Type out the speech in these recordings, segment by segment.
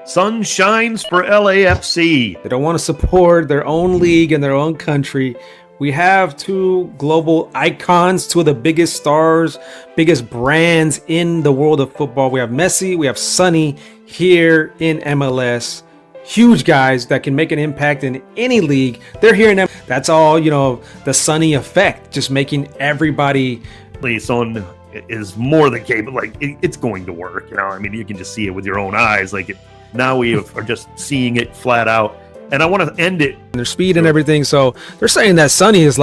Sun shines for LAFC. They don't want to support their own league and their own country. We have two global icons, two of the biggest stars, biggest brands in the world of football. We have Messi, we have Sonny here in MLS. Huge guys that can make an impact in any league. They're here in MLS. That's all, the Sonny effect, just making everybody. Son is more than capable. It's going to work. You can just see it with your own eyes. Now we are just seeing it flat out. And I want to end it. Their speed and everything. So they're saying that Sonny is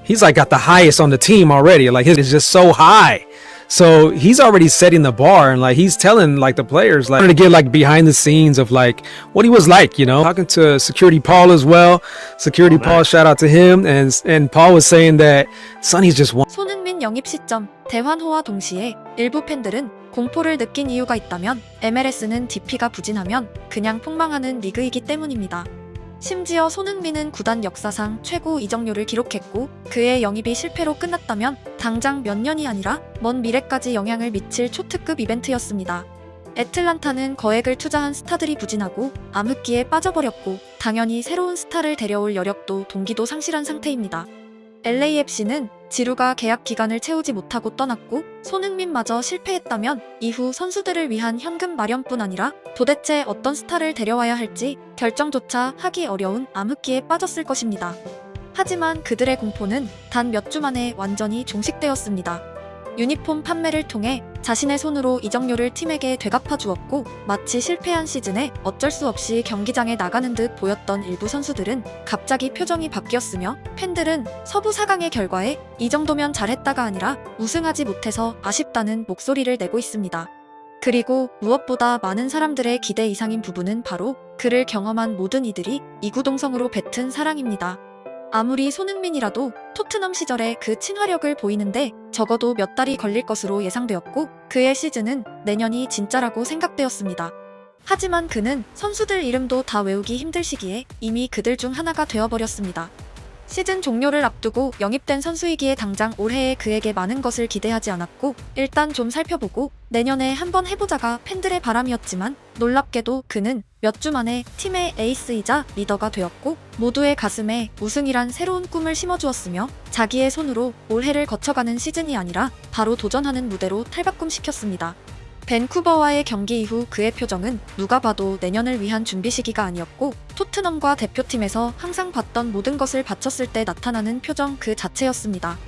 he's got the highest on the team already. His is just so high. So he's already setting the bar, and he's telling the players to get behind the scenes of what he was talking to Security Paul as well. Security Paul, shout out to him, and Paul was saying that Sonny's just one. 손흥민 영입 시점 대환호와 동시에 일부 팬들은 공포를 느낀 이유가 있다면 MLS는 DP가 부진하면 그냥 폭망하는 리그이기 때문입니다. 심지어 손흥민은 구단 역사상 최고 이적료를 기록했고 그의 영입이 실패로 끝났다면 당장 몇 년이 아니라 먼 미래까지 영향을 미칠 초특급 이벤트였습니다. 애틀란타는 거액을 투자한 스타들이 부진하고 암흑기에 빠져버렸고 당연히 새로운 스타를 데려올 여력도 동기도 상실한 상태입니다. LAFC는 지루가 계약 기간을 채우지 못하고 떠났고 손흥민마저 실패했다면 이후 선수들을 위한 현금 마련뿐 아니라 도대체 어떤 스타를 데려와야 할지 결정조차 하기 어려운 암흑기에 빠졌을 것입니다. 하지만 그들의 공포는 단 몇 주 만에 완전히 종식되었습니다. 유니폼 판매를 통해 자신의 손으로 이적료를 팀에게 되갚아 주었고 마치 실패한 시즌에 어쩔 수 없이 경기장에 나가는 듯 보였던 일부 선수들은 갑자기 표정이 바뀌었으며 팬들은 서부 4강의 결과에 이 정도면 잘했다가 아니라 우승하지 못해서 아쉽다는 목소리를 내고 있습니다. 그리고 무엇보다 많은 사람들의 기대 이상인 부분은 바로 그를 경험한 모든 이들이 이구동성으로 뱉은 사랑입니다. 아무리 손흥민이라도 토트넘 시절에 그 친화력을 보이는데 적어도 몇 달이 걸릴 것으로 예상되었고 그의 시즌은 내년이 진짜라고 생각되었습니다. 하지만 그는 선수들 이름도 다 외우기 힘들 시기에 이미 그들 중 하나가 되어버렸습니다. 시즌 종료를 앞두고 영입된 선수이기에 당장 올해에 그에게 많은 것을 기대하지 않았고 일단 좀 살펴보고 내년에 한번 해보자가 팬들의 바람이었지만 놀랍게도 그는 몇 주 만에 팀의 에이스이자 리더가 되었고 모두의 가슴에 우승이란 새로운 꿈을 심어주었으며 자기의 손으로 올해를 거쳐가는 시즌이 아니라 바로 도전하는 무대로 탈바꿈시켰습니다. 밴쿠버와의 경기 이후 그의 표정은 누가 봐도 내년을 위한 준비 시기가 아니었고 토트넘과 대표팀에서 항상 봤던 모든 것을 바쳤을 때 나타나는 표정 그 자체였습니다.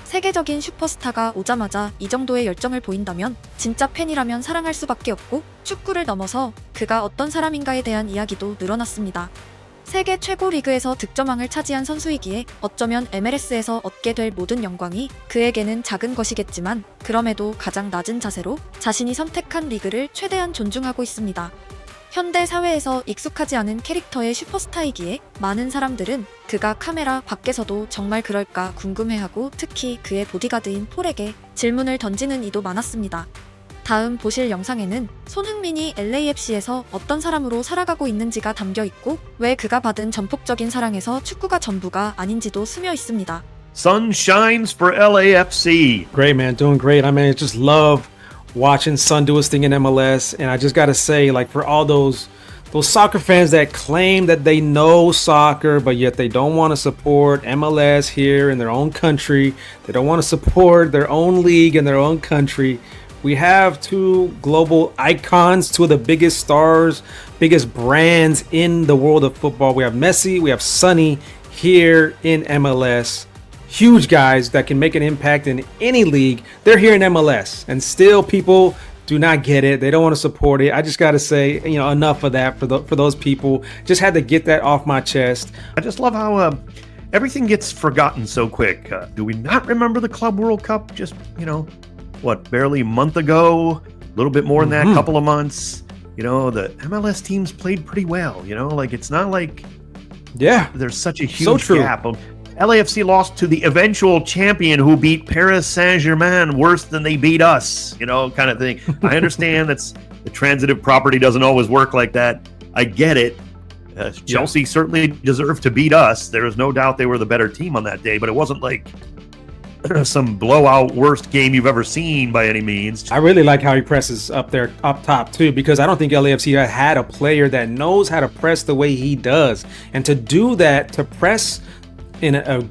세계적인 슈퍼스타가 오자마자 이 정도의 열정을 보인다면 진짜 팬이라면 사랑할 수밖에 없고 축구를 넘어서 그가 어떤 사람인가에 대한 이야기도 늘어났습니다. 세계 최고 리그에서 득점왕을 차지한 선수이기에 어쩌면 MLS에서 얻게 될 모든 영광이 그에게는 작은 것이겠지만 그럼에도 가장 낮은 자세로 자신이 선택한 리그를 최대한 존중하고 있습니다. 현대 사회에서 익숙하지 않은 캐릭터의 슈퍼스타이기에 많은 사람들은 그가 카메라 밖에서도 정말 그럴까 궁금해하고 특히 그의 보디가드인 폴에게 질문을 던지는 이도 많았습니다. 다음 보실 영상에는 손흥민이 LAFC에서 어떤 사람으로 살아가고 있는지가 담겨 있고 왜 그가 받은 전폭적인 사랑에서 축구가 전부가 아닌지도 스며 있습니다. Sun shines for LAFC. Great, man. Doing great. I just love watching Son do his thing in MLS. And I just got to say, for all those soccer fans that claim that they know soccer, but yet they don't want to support MLS here in their own country. They don't want to support their own league in their own country. We have two global icons, two of the biggest stars, biggest brands in the world of football. We have Messi, we have Sonny here in MLS. Huge guys that can make an impact in any league. They're here in MLS, and still people do not get it. They don't want to support it. I just got to say, enough of that for those people. Just had to get that off my chest. I just love how everything gets forgotten so quick. Do we not remember the Club World Cup just, barely a month ago? A little bit more than that, couple of months. The MLS teams played pretty well. It's not like there's such a huge gap. LAFC lost to the eventual champion who beat Paris Saint-Germain worse than they beat us, kind of thing. I understand that's the transitive property doesn't always work like that. I get it. Chelsea certainly deserved to beat us. There is no doubt they were the better team on that day, but it wasn't like some blowout worst game you've ever seen by any means. I really like how he presses up there, up top too, because I don't think LAFC had a player that knows how to press the way he does. And to do that, to press in a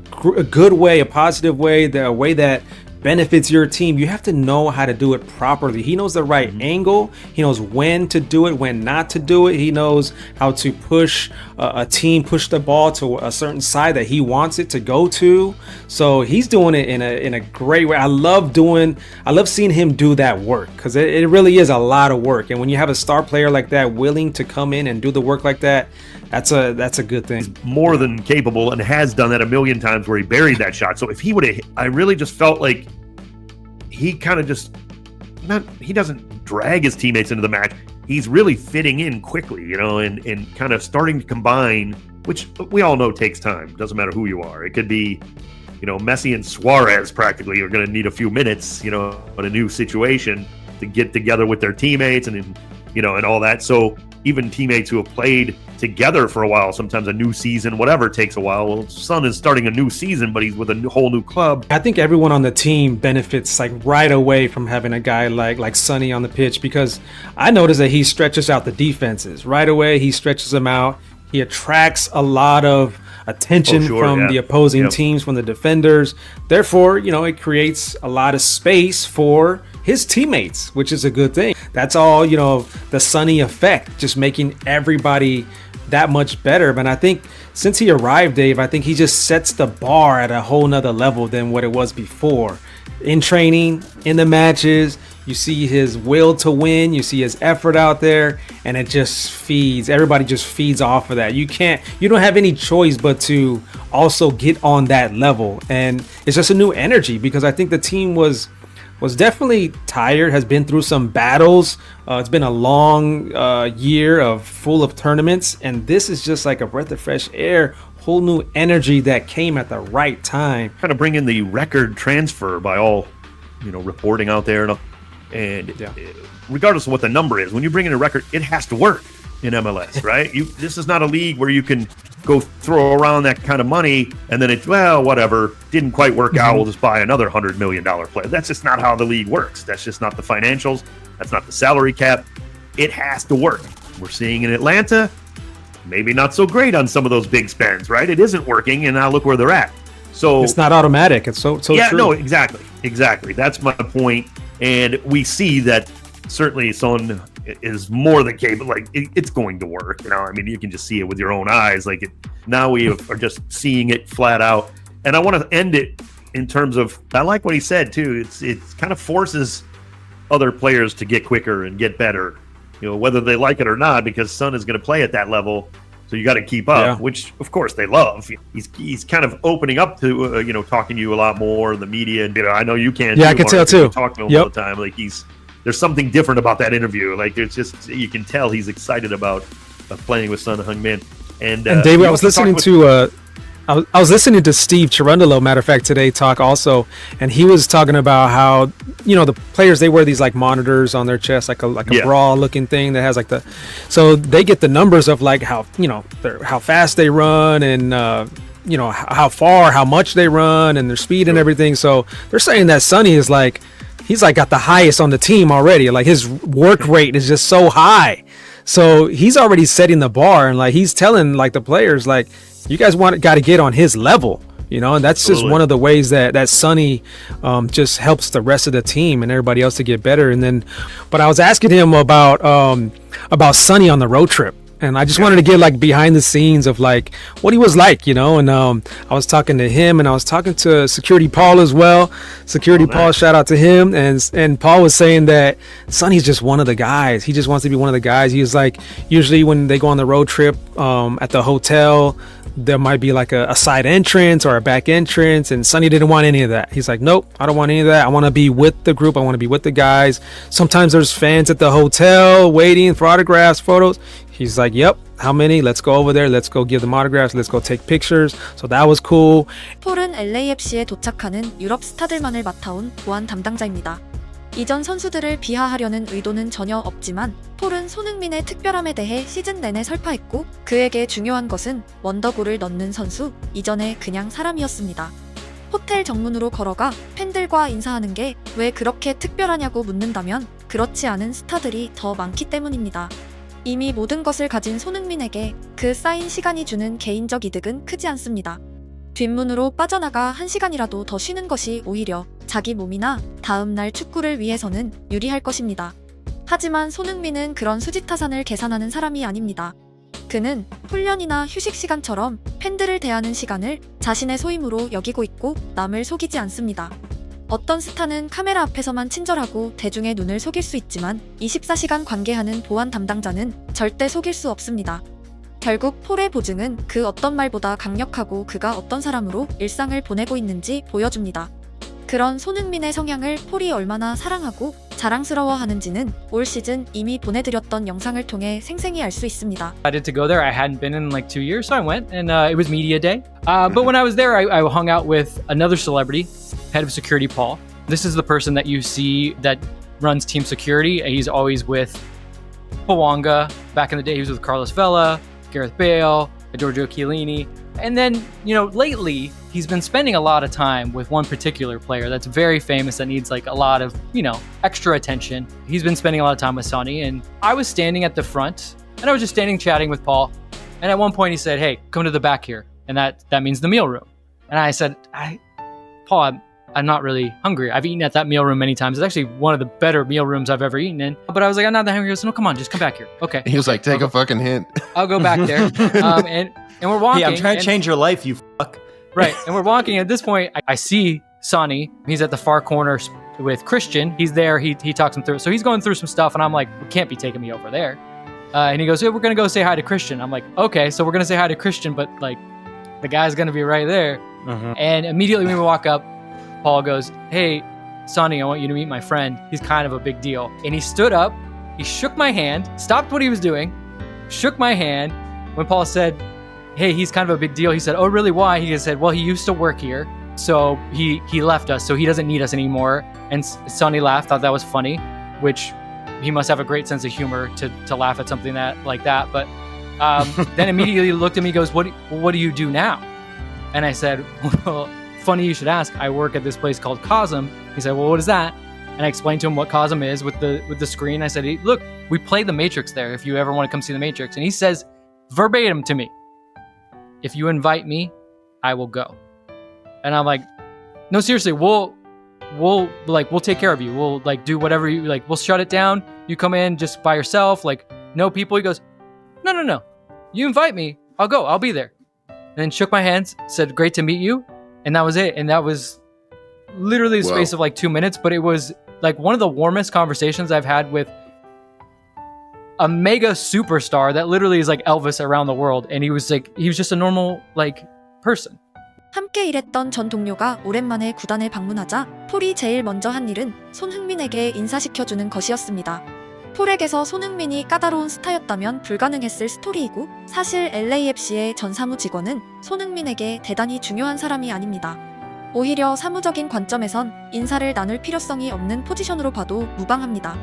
good way, a positive way, a way that benefits your team, you have to know how to do it properly. He knows the right angle. He knows when to do it, when not to do it. He knows how to push a team, push the ball to a certain side that he wants it to go to. So he's doing it in a great way. I love seeing him do that work, because it really is a lot of work. And when you have a star player like that willing to come in and do the work like that, that's a good thing. More than capable, and has done that a million times where he buried that shot. So if he would have, I really just felt like he kind of just he doesn't drag his teammates into the match. He's really fitting in quickly, you know, and kind of starting to combine, which we all know takes time. Doesn't matter who you are. It could be, you know, Messi and Suarez practically are going to need a few minutes, you know, in a new situation to get together with their teammates and, you know, and all that. So even teammates who have played together for a while, sometimes a new season, whatever, takes a while. Well, Son is starting a new season, but he's with a whole new club. I think everyone on the team benefits like right away from having a guy like Sonny on the pitch, because I noticed that he stretches out the defenses right away. He stretches them out. He attracts a lot of attention from the opposing teams, from the defenders. Therefore, you know, it creates a lot of space for his teammates, which is a good thing. That's all, you know, the Sonny effect, just making everybody that much better. But I think since he arrived, Dave, I think he just sets the bar at a whole nother level than what it was before. In training, in the matches, you see his will to win, you see his effort out there, and it just feeds. Everybody just feeds off of that. You don't have any choice but to also get on that level. And it's just a new energy, because I think the team was definitely tired, has been through some battles. It's been a long year full of tournaments, and this is just like a breath of fresh air, whole new energy that came at the right time. Kind of bring in the record transfer by all, you know, reporting out there, and regardless of what the number is, when you bring in a record, it has to work in MLS, right? This is not a league where you can go throw around that kind of money and then whatever, didn't quite work out, we'll just buy another $100 million player. That's just not how the league works. That's just not the financials. That's not the salary cap. It has to work. We're seeing in Atlanta, maybe not so great on some of those big spends, right? It isn't working, and now look where they're at. So it's not automatic. It's so yeah, true. No, exactly. That's my point. And we see that certainly Son is more than capable. Like it's going to work. You know, I mean, you can just see it with your own eyes. Like now we are just seeing it flat out. And I want to end it in terms of, I like what he said too. It kind of forces other players to get quicker and get better, you know, whether they like it or not, because Son is going to play at that level. So you got to keep up, which of course they love. He's kind of opening up to, you know, talking to you a lot more in the media. And, you know, I know you can. Yeah, I can tell too. Talk to him all the time. Like there's something different about that interview. Like it's just, you can tell he's excited about playing with Son Heung-min. And David, I was listening to I was listening to Steve Cherundolo, matter of fact, today talk also, and he was talking about how, you know, the players, they wear these like monitors on their chest, like a bra looking thing that has like so they get the numbers of like how, you know, how fast they run and you know, how far, how much they run and their speed and everything. So they're saying that Sonny is like, he's like got the highest on the team already. Like his work rate is just so high. So he's already setting the bar, and like he's telling like the players, like, you guys got to get on his level, you know, and that's just one of the ways that Sonny just helps the rest of the team and everybody else to get better. And then, but I was asking him about Sonny on the road trip, and I just wanted to get like behind the scenes of like what he was like, you know. And I was talking to him, and I was talking to Security Paul as well. Paul, shout out to him. And Paul was saying that Sonny's just one of the guys. He just wants to be one of the guys. He was like, usually when they go on the road trip at the hotel, there might be like a side entrance or a back entrance, and Sonny didn't want any of that. He's like, nope, I don't want any of that. I want to be with the group. I want to be with the guys. Sometimes there's fans at the hotel waiting for autographs, photos. He's like, yep, how many? Let's go over there. Let's go give them autographs. Let's go take pictures. So that was cool. 폴은 LAFC에 도착하는 유럽 스타들만을 맡아온 보안 담당자입니다. 이전 선수들을 비하하려는 의도는 전혀 없지만 폴은 손흥민의 특별함에 대해 시즌 내내 설파했고, 그에게 중요한 것은 원더골을 넣는 선수 이전에 그냥 사람이었습니다. 호텔 정문으로 걸어가 팬들과 인사하는 게 왜 그렇게 특별하냐고 묻는다면 그렇지 않은 스타들이 더 많기 때문입니다. 이미 모든 것을 가진 손흥민에게 그 쌓인 시간이 주는 개인적 이득은 크지 않습니다. 뒷문으로 빠져나가 1시간이라도 더 쉬는 것이 오히려 자기 몸이나 다음날 축구를 위해서는 유리할 것입니다. 하지만 손흥민은 그런 수지타산을 계산하는 사람이 아닙니다. 그는 훈련이나 휴식 시간처럼 팬들을 대하는 시간을 자신의 소임으로 여기고 있고 남을 속이지 않습니다. 어떤 스타는 카메라 앞에서만 친절하고 대중의 눈을 속일 수 있지만 24시간 관계하는 보안 담당자는 절대 속일 수 없습니다. 결국 폴의 보증은 그 어떤 말보다 강력하고 그가 어떤 사람으로 일상을 보내고 있는지 보여줍니다. 그런 손흥민의 성향을 폴이 얼마나 사랑하고 자랑스러워하는지는 올 시즌 이미 보내드렸던 영상을 통해 생생히 알 수 있습니다. Decided to go there. I hadn't been in like 2 years, so I went, and it was media day. But when I was there, I hung out with another celebrity, head of security, Paul. This is the person that you see that runs team security. He's always with Bawanga. Back in the day, he was with Carlos Vela, Gareth Bale, Giorgio Chiellini. And then, lately, he's been spending a lot of time with one particular player that's very famous that needs like a lot of, extra attention. He's been spending a lot of time with Sonny, and I was standing at the front, and I was just standing chatting with Paul. And at one point he said, "Hey, come to the back here." And that means the meal room. And I said, Paul, I'm not really hungry. I've eaten at that meal room many times. It's actually one of the better meal rooms I've ever eaten in. But I was like, I'm not that hungry. He goes, no, come on, just come back here. Okay. He was like, take a fucking hint. I'll go back there. And we're walking. Hey, I'm trying to and- change your life, you fuck. Right. And we're walking. At this point, I see Sonny. He's at the far corner with Christian. He's there. He talks him through it. So he's going through some stuff, and I'm like, you can't be taking me over there. And he goes, yeah, we're going to go say hi to Christian. I'm like, okay, so we're going to say hi to Christian, but like the guy's going to be right there. And immediately when we walk up, Paul goes, hey, Sonny, I want you to meet my friend. He's kind of a big deal. And he stood up. He shook my hand, stopped what he was doing, shook my hand. When Paul said, hey, he's kind of a big deal, he said, oh, really, why? He said, well, he used to work here, so he left us, so he doesn't need us anymore. And Sonny laughed, thought that was funny, which he must have a great sense of humor to laugh at something like that. But then immediately looked at me, goes, what do you do now? And I said, well, funny you should ask. I work at this place called Cosm. He said, well, what is that? And I explained to him what Cosm is with the screen. I said, hey, look, we play The Matrix there if you ever want to come see The Matrix. And he says verbatim to me, if you invite me, I will go. And I'm like, no, seriously, we'll take care of you. We'll like do whatever you like. We'll shut it down. You come in just by yourself, like no people. He goes, no. You invite me, I'll go. I'll be there. And then shook my hands, said, great to meet you. And that was it. And that was literally the space of like 2 minutes, but it was like one of the warmest conversations I've had with a mega superstar that literally is like Elvis around the world. And he was just a normal like person. 함께 일했던 전 동료가 오랜만에 구단에 방문하자 폴이 제일 먼저 한 일은 손흥민에게 인사시켜주는 것이었습니다. 폴에게서 손흥민이 까다로운 스타였다면 불가능했을 스토리이고 사실 LAFC의 전 사무직원은 손흥민에게 대단히 중요한 사람이 아닙니다. 오히려 사무적인 관점에선 인사를 나눌 필요성이 없는 포지션으로 봐도 무방합니다.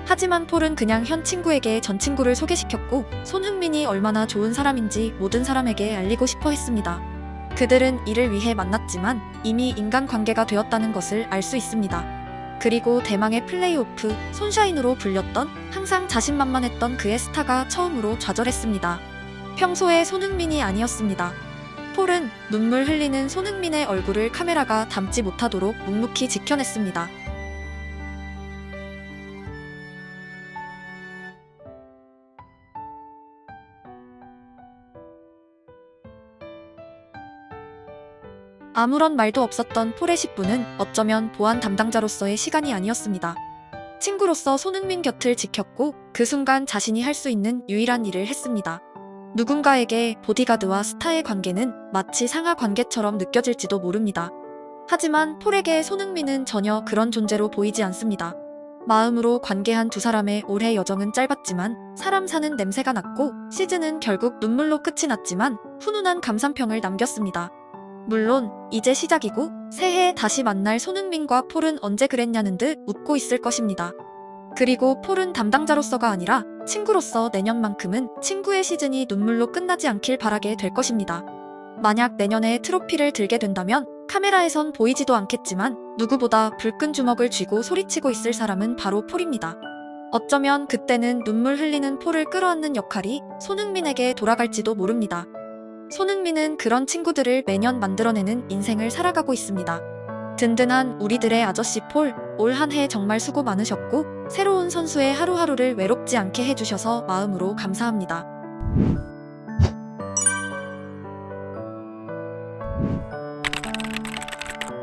하지만 폴은 그냥 현 친구에게 전 친구를 소개시켰고 손흥민이 얼마나 좋은 사람인지 모든 사람에게 알리고 싶어 했습니다. 그들은 이를 위해 만났지만 이미 인간관계가 되었다는 것을 알 수 있습니다. 그리고 대망의 플레이오프 손샤인으로 불렸던 항상 자신만만했던 그의 스타가 처음으로 좌절했습니다. 평소의 손흥민이 아니었습니다. 폴은 눈물 흘리는 손흥민의 얼굴을 카메라가 담지 못하도록 묵묵히 지켜냈습니다. 아무런 말도 없었던 폴의 10분은 어쩌면 보안 담당자로서의 시간이 아니었습니다. 친구로서 손흥민 곁을 지켰고 그 순간 자신이 할 수 있는 유일한 일을 했습니다. 누군가에게 보디가드와 스타의 관계는 마치 상하 관계처럼 느껴질지도 모릅니다. 하지만 폴에게 손흥민은 전혀 그런 존재로 보이지 않습니다. 마음으로 관계한 두 사람의 올해 여정은 짧았지만 사람 사는 냄새가 났고 시즌은 결국 눈물로 끝이 났지만 훈훈한 감상평을 남겼습니다. 물론 이제 시작이고 새해에 다시 만날 손흥민과 폴은 언제 그랬냐는 듯 웃고 있을 것입니다. 그리고 폴은 담당자로서가 아니라 친구로서 내년만큼은 친구의 시즌이 눈물로 끝나지 않길 바라게 될 것입니다. 만약 내년에 트로피를 들게 된다면 카메라에선 보이지도 않겠지만 누구보다 불끈 주먹을 쥐고 소리치고 있을 사람은 바로 폴입니다. 어쩌면 그때는 눈물 흘리는 폴을 끌어안는 역할이 손흥민에게 돌아갈지도 모릅니다. 손흥민은 그런 친구들을 매년 만들어내는 인생을 살아가고 있습니다. 든든한 우리들의 아저씨 폴, 올 한 해 정말 수고 많으셨고 새로운 선수의 하루하루를 외롭지 않게 해주셔서 마음으로 감사합니다.